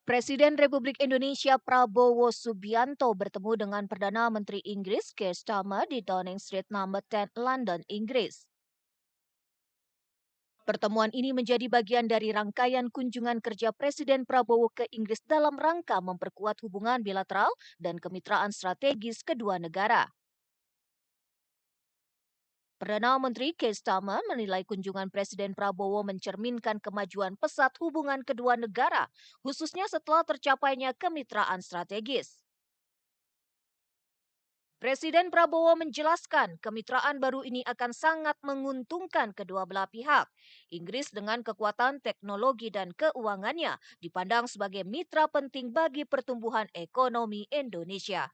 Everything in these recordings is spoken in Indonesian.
Presiden Republik Indonesia Prabowo Subianto bertemu dengan Perdana Menteri Inggris Keir Starmer di Downing Street No. 10, London, Inggris. Pertemuan ini menjadi bagian dari rangkaian kunjungan kerja Presiden Prabowo ke Inggris dalam rangka memperkuat hubungan bilateral dan kemitraan strategis kedua negara. Perdana Menteri Keir Starmer menilai kunjungan Presiden Prabowo mencerminkan kemajuan pesat hubungan kedua negara, khususnya setelah tercapainya kemitraan strategis. Presiden Prabowo menjelaskan kemitraan baru ini akan sangat menguntungkan kedua belah pihak. Inggris dengan kekuatan teknologi dan keuangannya dipandang sebagai mitra penting bagi pertumbuhan ekonomi Indonesia.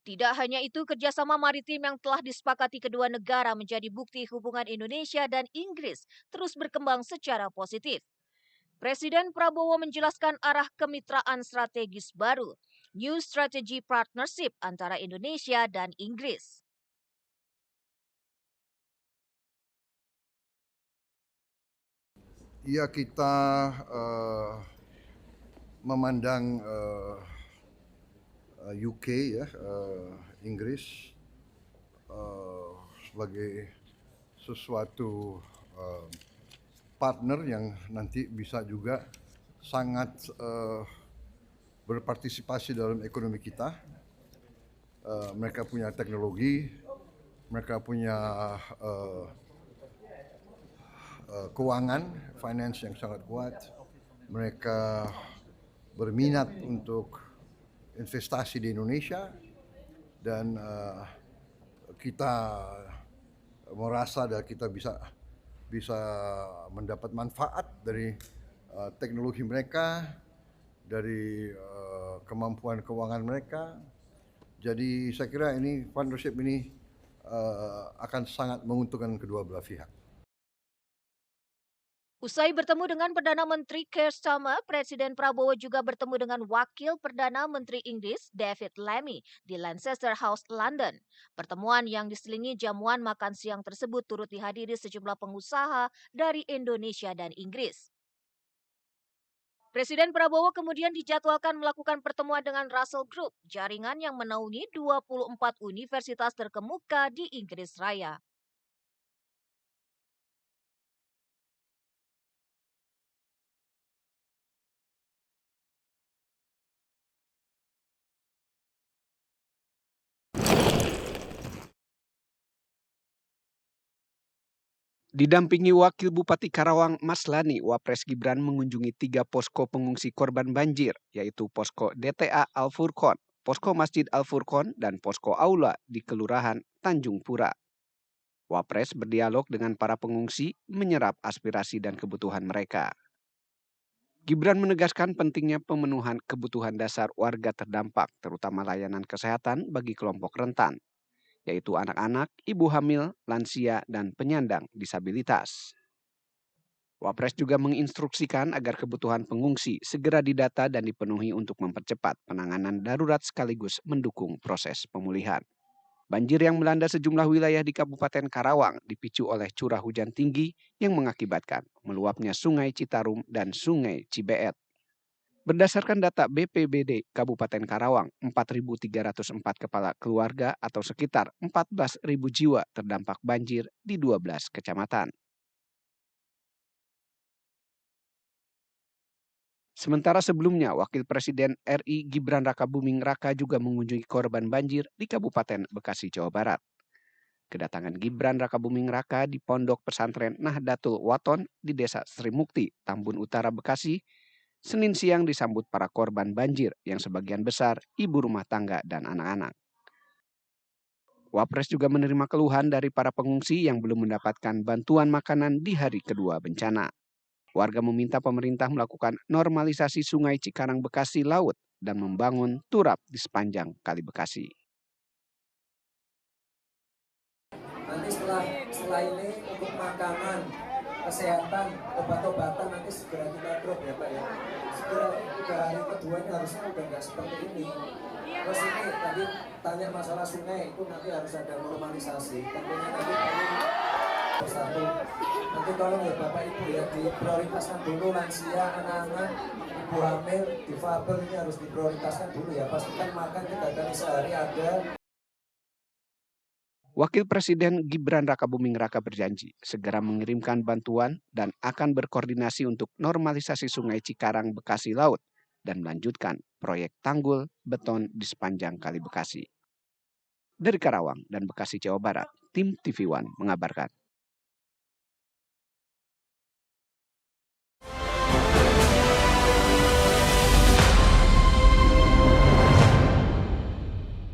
Tidak hanya itu, kerjasama maritim yang telah disepakati kedua negara menjadi bukti hubungan Indonesia dan Inggris terus berkembang secara positif. Presiden Prabowo menjelaskan arah kemitraan strategis baru, New Strategy Partnership antara Indonesia dan Inggris. Ya, kita memandang UK ya, Inggris sebagai sesuatu partner yang nanti bisa juga sangat berpartisipasi dalam ekonomi kita. Mereka punya teknologi, mereka punya keuangan, finance yang sangat kuat. Mereka berminat untuk investasi di Indonesia dan kita merasa dan kita bisa mendapat manfaat dari teknologi mereka, dari kemampuan keuangan mereka. Jadi saya kira ini partnership ini akan sangat menguntungkan kedua belah pihak. Usai bertemu dengan Perdana Menteri Keir Starmer, Presiden Prabowo juga bertemu dengan Wakil Perdana Menteri Inggris David Lammy di Lancaster House, London. Pertemuan yang diselingi jamuan makan siang tersebut turut dihadiri sejumlah pengusaha dari Indonesia dan Inggris. Presiden Prabowo kemudian dijadwalkan melakukan pertemuan dengan Russell Group, jaringan yang menaungi 24 universitas terkemuka di Inggris Raya. Didampingi Wakil Bupati Karawang Maslani, Wapres Gibran mengunjungi 3 posko pengungsi korban banjir, yaitu Posko DTA Al Furqon, Posko Masjid Al Furqon, dan Posko Aula di Kelurahan Tanjung Pura. Wapres berdialog dengan para pengungsi, menyerap aspirasi dan kebutuhan mereka. Gibran menegaskan pentingnya pemenuhan kebutuhan dasar warga terdampak, terutama layanan kesehatan bagi kelompok rentan, yaitu anak-anak, ibu hamil, lansia, dan penyandang disabilitas. Wapres juga menginstruksikan agar kebutuhan pengungsi segera didata dan dipenuhi untuk mempercepat penanganan darurat sekaligus mendukung proses pemulihan. Banjir yang melanda sejumlah wilayah di Kabupaten Karawang dipicu oleh curah hujan tinggi yang mengakibatkan meluapnya Sungai Citarum dan Sungai Cibeet. Berdasarkan data BPBD Kabupaten Karawang, 4.304 kepala keluarga atau sekitar 14.000 jiwa terdampak banjir di 12 kecamatan. Sementara sebelumnya, Wakil Presiden RI Gibran Rakabuming Raka juga mengunjungi korban banjir di Kabupaten Bekasi, Jawa Barat. Kedatangan Gibran Rakabuming Raka di Pondok Pesantren Nahdlatul Wathon di Desa Sri Mukti, Tambun Utara, Bekasi, Senin siang disambut para korban banjir yang sebagian besar ibu rumah tangga dan anak-anak. Wapres juga menerima keluhan dari para pengungsi yang belum mendapatkan bantuan makanan di hari kedua bencana. Warga meminta pemerintah melakukan normalisasi Sungai Cikarang Bekasi Laut dan membangun turap di sepanjang Kali Bekasi. Nanti setelah ini untuk makanan, kesehatan, obat-obatan nanti segera kita drop ya Pak ya. Segera udah hari kedua ini harusnya udah nggak seperti ini. Terus ini tadi tanya masalah sungai itu nanti harus ada normalisasi. Tentunya nanti persatu. Nanti tolong ya Bapak Ibu ya, diprioritaskan dulu lansia, anak-anak, ibu hamil, difabel ini harus diprioritaskan dulu ya. Pastikan makan 3 kali sehari ada. Wakil Presiden Gibran Rakabuming Raka berjanji segera mengirimkan bantuan dan akan berkoordinasi untuk normalisasi Sungai Cikarang Bekasi Laut dan melanjutkan proyek tanggul beton di sepanjang Kali Bekasi. Dari Karawang dan Bekasi, Jawa Barat, tim TV One mengabarkan.